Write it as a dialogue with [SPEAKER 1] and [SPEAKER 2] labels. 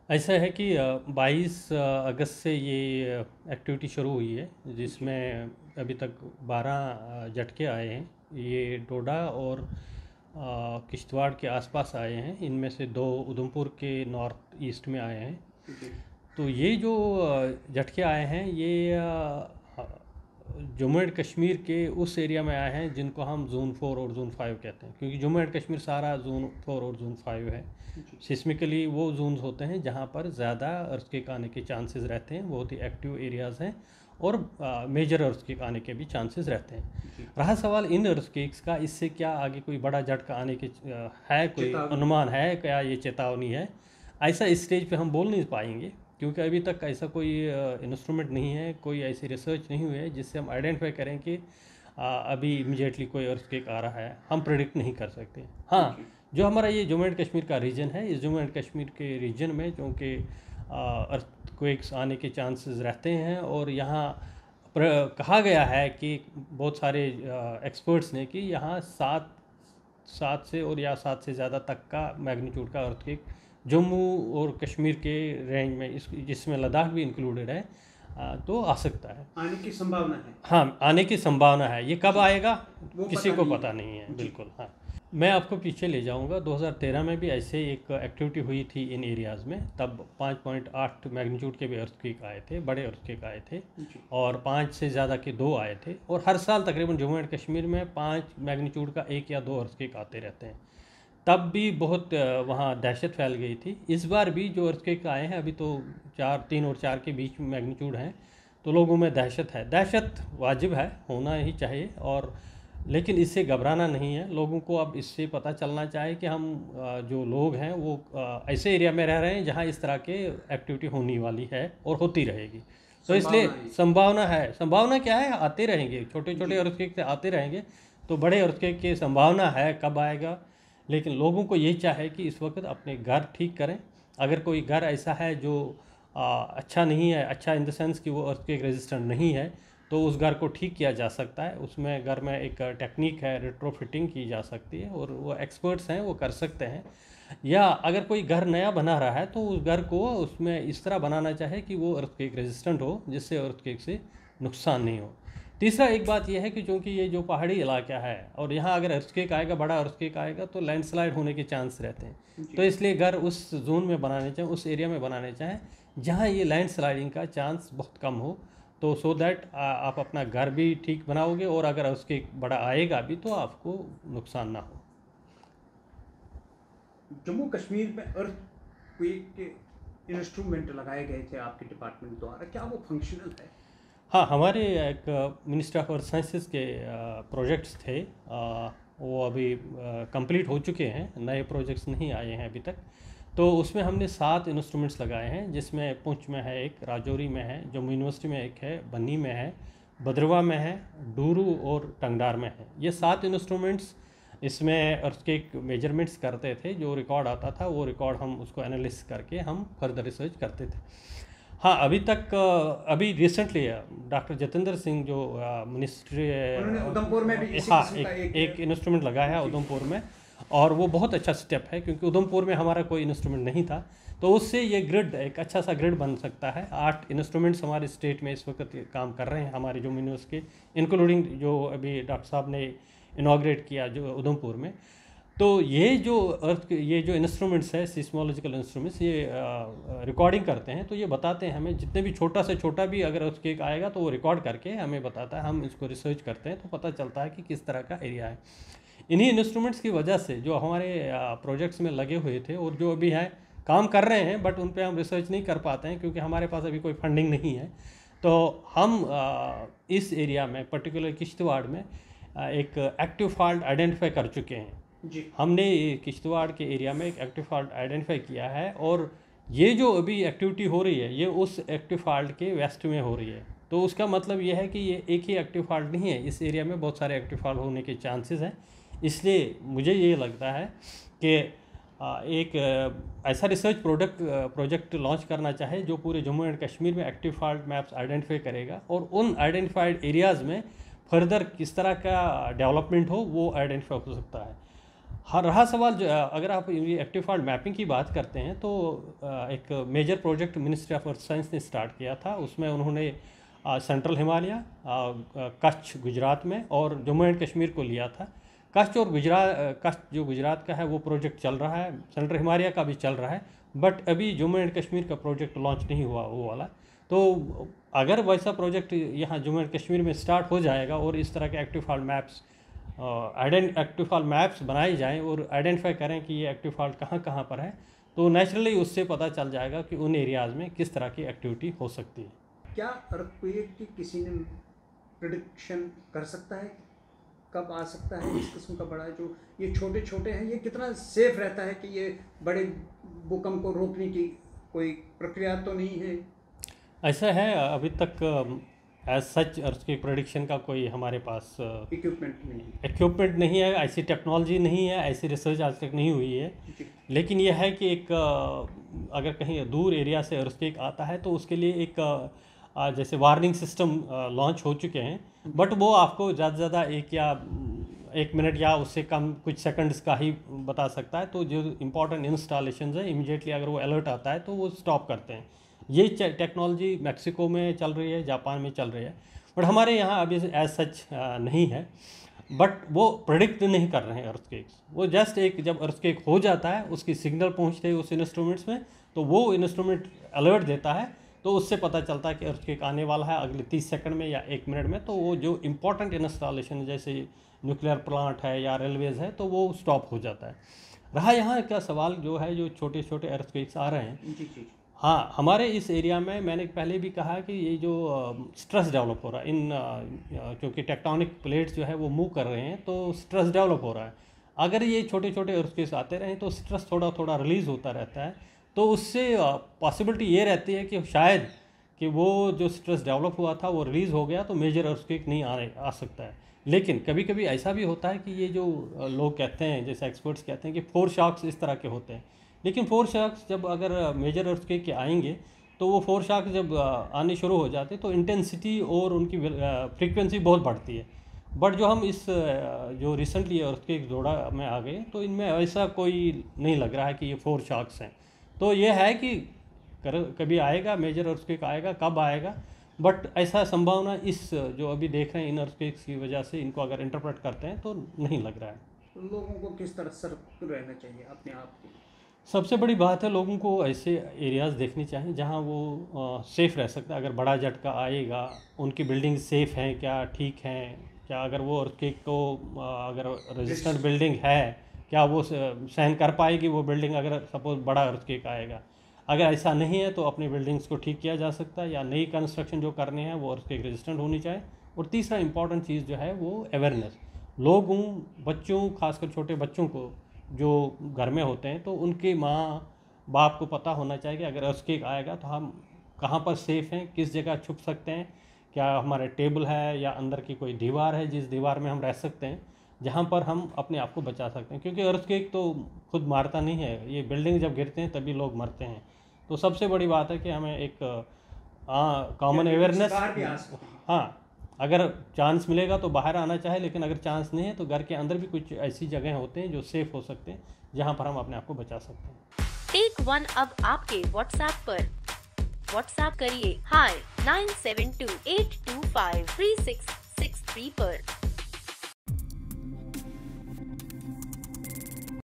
[SPEAKER 1] ऐसा है कि 22 अगस्त से ये एक्टिविटी शुरू हुई है, जिसमें अभी तक 12 झटके आए हैं। ये डोडा और किश्तवाड़ के आसपास आए हैं। इनमें से 2 उधमपुर के नॉर्थ ईस्ट में आए हैं।
[SPEAKER 2] जी।
[SPEAKER 1] तो ये जो झटके आए हैं ये जम्मू एंड कश्मीर के उस एरिया में आए हैं जिनको हम जोन 4 और जोन 5 कहते हैं, क्योंकि जम्मू एंड कश्मीर सारा जोन 4 और जोन 5 है।
[SPEAKER 2] जी।
[SPEAKER 1] सिस्मिकली वो जोन्स होते हैं जहाँ पर ज़्यादा अर्थक्वेक आने के चांसेस रहते हैं, बहुत ही एक्टिव एरियाज़ हैं और मेजर अर्थक्वेक आने के भी चांसेस रहते हैं।
[SPEAKER 2] जी।
[SPEAKER 1] रहा सवाल इन अर्थक्वेक्स का, इससे क्या आगे कोई बड़ा झटका आने के है, कोई
[SPEAKER 2] चेतावनी।
[SPEAKER 1] अनुमान है क्या, ये चेतावनी है? ऐसा इस स्टेज पे हम बोल नहीं पाएंगे, क्योंकि अभी तक ऐसा कोई इंस्ट्रूमेंट नहीं है, कोई ऐसी रिसर्च नहीं हुई है जिससे हम आइडेंटिफाई करें कि अभी इमीडिएटली कोई अर्थक्वेक आ रहा है। हम प्रेडिक्ट नहीं कर सकते। हाँ, जो हमारा ये जम्मू एंड कश्मीर का रीजन है, इस जम्मू एंड कश्मीर के रीजन में क्योंकि अर्थक्वेक्स आने के चांसेस रहते हैं, और यहाँ कहा गया है कि बहुत सारे एक्सपर्ट्स ने कि यहाँ 7 से और या 7 से ज़्यादा तक का मैग्नीट्यूड का अर्थक्वेक जम्मू और कश्मीर के रेंज में, जिसमें लद्दाख भी इंक्लूडेड है, तो आ सकता है।
[SPEAKER 2] आने की संभावना है।
[SPEAKER 1] हाँ, आने की संभावना है। ये कब आएगा
[SPEAKER 2] वो
[SPEAKER 1] किसी
[SPEAKER 2] पता
[SPEAKER 1] को
[SPEAKER 2] नहीं
[SPEAKER 1] पता
[SPEAKER 2] है।
[SPEAKER 1] नहीं है।
[SPEAKER 2] जी।
[SPEAKER 1] बिल्कुल। हाँ, मैं आपको पीछे ले जाऊंगा। 2013 में भी ऐसे एक एक्टिविटी हुई थी इन एरियाज़ में। तब 5.8 मैग्नीट्यूड के भी अर्थक्वेक आए थे, बड़े अर्थक्वेक आए थे,
[SPEAKER 2] जी।
[SPEAKER 1] और 5 से ज़्यादा के 2 आए थे। और हर साल तकरीबन जम्मू एंड कश्मीर में 5 मैग्नीट्यूड का 1 या 2 अर्थक्वेक आते रहते हैं। तब भी बहुत वहाँ दहशत फैल गई थी। इस बार भी जो अर्थक्वेक आए हैं, अभी तो 3 और 4 के बीच में मैग्नीट्यूड हैं, तो लोगों में दहशत है। दहशत वाजिब है, होना ही चाहिए, और लेकिन इससे घबराना नहीं है। लोगों को अब इससे पता चलना चाहिए कि हम जो लोग हैं वो ऐसे एरिया में रह रहे हैं जहाँ इस तरह के एक्टिविटी होने वाली है और होती रहेगी। तो इसलिए संभावना है। संभावना क्या है? आते रहेंगे, छोटे छोटे अर्थक्वेक से आते रहेंगे, तो बड़े अर्थक्वेक की संभावना है। कब आएगा? लेकिन लोगों को ये चाहे कि इस वक्त अपने घर ठीक करें। अगर कोई घर ऐसा है जो अच्छा नहीं है, अच्छा इन द सेंस कि वो अर्थक्वेक रेजिस्टेंट नहीं है, तो उस घर को ठीक किया जा सकता है। उसमें घर में एक टेक्निक है, रेट्रोफिटिंग की जा सकती है, और वो एक्सपर्ट्स हैं, वो कर सकते हैं। या अगर कोई घर नया बना रहा है तो उस घर को उसमें इस तरह बनाना चाहे कि वो अर्थक्वेक रेजिस्टेंट हो, जिससे अर्थक्वेक से नुकसान नहीं हो। तीसरा एक बात यह है कि चूँकि ये जो पहाड़ी इलाका है, और यहाँ अगर अर्थक्वेक आएगा, बड़ा अर्थक्वेक आएगा, तो लैंडस्लाइड होने के चांस रहते हैं। तो इसलिए घर उस जोन में बनाने चाहें, उस एरिया में बनाने चाहें जहाँ ये लैंडस्लाइडिंग का चांस बहुत कम हो, तो सो दैट आप अपना घर भी ठीक बनाओगे, और अगर उसके बड़ा आएगा भी तो आपको नुकसान ना हो।
[SPEAKER 2] जम्मू कश्मीर में अर्थक्वेक के इंस्ट्रूमेंट लगाए गए थे आपके डिपार्टमेंट द्वारा, क्या वो फंक्शनल है?
[SPEAKER 1] हाँ, हमारे एक मिनिस्ट्री ऑफ अर्थ साइंसेस के प्रोजेक्ट्स थे, वो अभी कंप्लीट हो चुके हैं। नए प्रोजेक्ट्स नहीं आए हैं अभी तक। तो उसमें हमने 7 इंस्ट्रूमेंट्स लगाए हैं, जिसमें पुंछ में है एक, राजौरी में है, जम्मू यूनिवर्सिटी में एक है, बन्नी में है, भद्रवा में है, डूरू और टंगडार में है। ये 7 इंस्ट्रूमेंट्स इसमें अर्थक्वेक मेजरमेंट्स करते थे। जो रिकॉर्ड आता था वो रिकॉर्ड हम उसको एनालिसिस करके हम फर्दर रिसर्च करते थे। हाँ, अभी रिसेंटली डॉक्टर जितेंद्र सिंह जो मिनिस्ट्री,
[SPEAKER 2] उन्होंने उधमपुर में भी इसी
[SPEAKER 1] हाँ,
[SPEAKER 2] किस्म का
[SPEAKER 1] एक इंस्ट्रूमेंट लगाया है उधमपुर में, और वो बहुत अच्छा स्टेप है, क्योंकि उधमपुर में हमारा कोई इंस्ट्रूमेंट नहीं था। तो उससे ये ग्रिड, एक अच्छा सा ग्रिड बन सकता है। 8 इंस्ट्रूमेंट्स हमारे स्टेट में इस वक्त काम कर रहे हैं, हमारे जम्मू यूनिवर्सिटी के, इंक्लूडिंग जो अभी डॉक्टर साहब ने इनाग्रेट किया जो उधमपुर में। तो ये जो इंस्ट्रूमेंट्स है, सिस्मोलॉजिकल इंस्ट्रूमेंट्स, ये रिकॉर्डिंग करते हैं। तो ये बताते हैं हमें, जितने भी छोटा से छोटा भी अगर अर्थक्वेक आएगा तो वो रिकॉर्ड करके हमें बताता है। हम इसको रिसर्च करते हैं तो पता चलता है कि किस तरह का एरिया है। इन्हीं इंस्ट्रूमेंट्स की वजह से जो हमारे प्रोजेक्ट्स में लगे हुए थे और जो अभी हैं, काम कर रहे हैं, बट उन पे हम रिसर्च नहीं कर पाते हैं क्योंकि हमारे पास अभी कोई फंडिंग नहीं है। तो हम इस एरिया में, पर्टिकुलर किश्तवाड़ में, एक एक्टिव फॉल्ट आइडेंटिफाई कर चुके हैं।
[SPEAKER 2] जी।
[SPEAKER 1] हमने किश्तवाड़ के एरिया में एक एक्टिव फॉल्ट आइडेंटिफाई किया है, और ये जो अभी एक्टिविटी हो रही है ये उस एक्टिव फॉल्ट के वेस्ट में हो रही है। तो उसका मतलब ये है कि ये एक ही एक्टिव फॉल्ट नहीं है, इस एरिया में बहुत सारे एक्टिव फॉल्ट होने के चांसेस हैं। इसलिए मुझे ये लगता है कि एक ऐसा रिसर्च प्रोजेक्ट लॉन्च करना चाहे जो पूरे जम्मू एंड कश्मीर में एक्टिव फॉल्ट मैप्स आइडेंटिफाई करेगा, और उन आइडेंटिफाइड एरियाज़ में फर्दर किस तरह का डेवलपमेंट हो वो आइडेंटिफाई हो सकता है। हाँ, रहा सवाल जो अगर आप ये एक्टिव फॉल्ट मैपिंग की बात करते हैं तो एक major project ministry of earth science ने स्टार्ट किया था। उसमें उन्होंने सेंट्रल हिमालय, कच्छ गुजरात में और जम्मू एंड कश्मीर को लिया था। कच्छ और गुजरात, कच्छ जो गुजरात का है वो प्रोजेक्ट चल रहा है, सेंट्रल हिमालय का भी चल रहा है, बट अभी जम्मू एंड कश्मीर का प्रोजेक्ट लॉन्च नहीं हुआ वो वाला। तो अगर वैसा प्रोजेक्ट यहाँ जम्मू एंड कश्मीर में स्टार्ट हो जाएगा और इस तरह के active fault maps active fault maps बनाए जाएं और आइडेंटिफाई करें कि ये एक्टिव फॉल्ट कहाँ कहाँ पर है, तो नेचुरली उससे पता चल जाएगा कि उन एरियाज़ में किस तरह की एक्टिविटी हो सकती है।
[SPEAKER 2] क्या अर्थक्वेक की किसी ने प्रिडिक्शन कर सकता है कब आ सकता है इस किस्म का बड़ा, जो ये छोटे छोटे हैं, ये कितना सेफ रहता है कि ये बड़े भूकंप को रोकने की कोई प्रक्रिया तो नहीं है?
[SPEAKER 1] ऐसा है, अभी तक एज सच अर्थक्वेक प्रेडिक्शन का कोई हमारे पास इक्विपमेंट नहीं है, ऐसी टेक्नोलॉजी नहीं है, ऐसी रिसर्च आज तक नहीं हुई है। लेकिन यह है कि एक अगर कहीं दूर एरिया से अर्थक्वेक आता है तो उसके लिए एक जैसे वार्निंग सिस्टम लॉन्च हो चुके हैं, बट वो आपको ज़्यादा से ज़्यादा एक मिनट या उससे कम कुछ सेकंड्स का ही बता सकता है। तो जो इम्पोर्टेंट इंस्टॉलेशन है इमीडिएटली अगर वो अलर्ट आता है तो वो स्टॉप करते हैं। ये टेक्नोलॉजी मैक्सिको में चल रही है, जापान में चल रही है, बट हमारे यहाँ अभी एज सच नहीं है। बट वो प्रेडिक्ट नहीं कर रहे हैं अर्थक्वेक्स, वो जस्ट एक जब अर्थक्वेक हो जाता है उसकी सिग्नल पहुँचते हैं उस इंस्ट्रूमेंट्स में, तो वो इंस्ट्रूमेंट अलर्ट देता है, तो उससे पता चलता है कि अर्थक्वेक आने वाला है अगले 30 सेकंड में या 1 मिनट में। तो वो जो इम्पोर्टेंट इंस्टॉलेशन जैसे न्यूक्लियर प्लांट है या रेलवेज़ है तो वो स्टॉप हो जाता है। रहा यहाँ का सवाल जो है, जो छोटे छोटे अर्थक्वेक्स आ रहे हैं, हाँ, हमारे इस एरिया में मैंने पहले भी कहा कि ये जो स्ट्रेस डेवलप हो रहा है क्योंकि टेक्टोनिक प्लेट्स जो है वो मूव कर रहे हैं, तो स्ट्रेस डेवलप हो रहा है। अगर ये छोटे छोटे अर्थक्वेक्स आते रहें तो स्ट्रेस थोड़ा थोड़ा रिलीज़ होता रहता है, तो उससे पॉसिबिलिटी ये रहती है कि शायद कि वो जो स्ट्रेस डेवलप हुआ था वो रिलीज़ हो गया तो मेजर अर्थक्वेक नहीं आ सकता है। लेकिन कभी कभी ऐसा भी होता है कि ये जो लोग कहते हैं, जैसे एक्सपर्ट्स कहते हैं कि 4 शॉक्स इस तरह के होते हैं, लेकिन 4 शॉक्स जब अगर मेजर अर्थक्वेक के आएंगे तो वो 4 शॉक्स जब आने शुरू हो जाते तो इंटेंसिटी और उनकी फ्रीक्वेंसी बहुत बढ़ती है। बट जो हम इस जो रिसेंटली अर्थक्वेक जोड़ा में आ गए तो इनमें ऐसा कोई नहीं लग रहा है कि ये 4 शॉक्स हैं। तो ये है कि कभी आएगा मेजर अर्थक्वेक, आएगा कब आएगा, बट ऐसा संभावना इस जो अभी देख रहे हैं इन अर्थक्वेक्स की वजह से इनको अगर इंटरप्रेट करते हैं तो नहीं लग रहा है।
[SPEAKER 2] तो लोगों को किस तरह सतर्क रहना चाहिए अपने आप के?
[SPEAKER 1] सबसे बड़ी बात है लोगों को ऐसे एरियाज़ देखने चाहिए जहां वो सेफ़ रह सकता है। अगर बड़ा झटका आएगा, उनकी बिल्डिंग सेफ़ हैं क्या, ठीक हैं क्या, अगर वो अर्थक्वेक को अगर रेजिस्टेंट बिल्डिंग है क्या वो सहन कर पाएगी वो बिल्डिंग अगर सपोज़ बड़ा अर्थक्वेक आएगा। अगर ऐसा नहीं है तो अपनी बिल्डिंग्स को ठीक किया जा सकता है, या नई कंस्ट्रक्शन जो करनी है वो अर्थक्वेक रेजिस्टेंट होनी चाहिए। और तीसरा इंपॉर्टेंट चीज़ जो है वो अवेयरनेस, लोगों, बच्चों, खासकर छोटे बच्चों को जो घर में होते हैं तो उनके माँ बाप को पता होना चाहिए कि अगर अर्थक्वेक आएगा तो हम कहाँ पर सेफ़ हैं, किस जगह छुप सकते हैं, क्या हमारे टेबल है या अंदर की कोई दीवार है जिस दीवार में हम रह सकते हैं, जहाँ पर हम अपने आप को बचा सकते हैं। क्योंकि अर्थक्वेक तो खुद मारता नहीं है, ये बिल्डिंग जब गिरते हैं तभी लोग मरते हैं। तो सबसे बड़ी बात है कि हमें एक कॉमन अवेयरनेस, हाँ, अगर चांस मिलेगा तो बाहर आना चाहिए, लेकिन अगर चांस नहीं है तो घर के अंदर भी कुछ ऐसी जगह होते हैं जो सेफ़ हो सकते हैं जहाँ पर हम अपने आप को बचा सकते हैं।
[SPEAKER 3] टेक वन अब आपके व्हाट्सएप पर। व्हाट्सएप करिए हाय 9728253663 पर।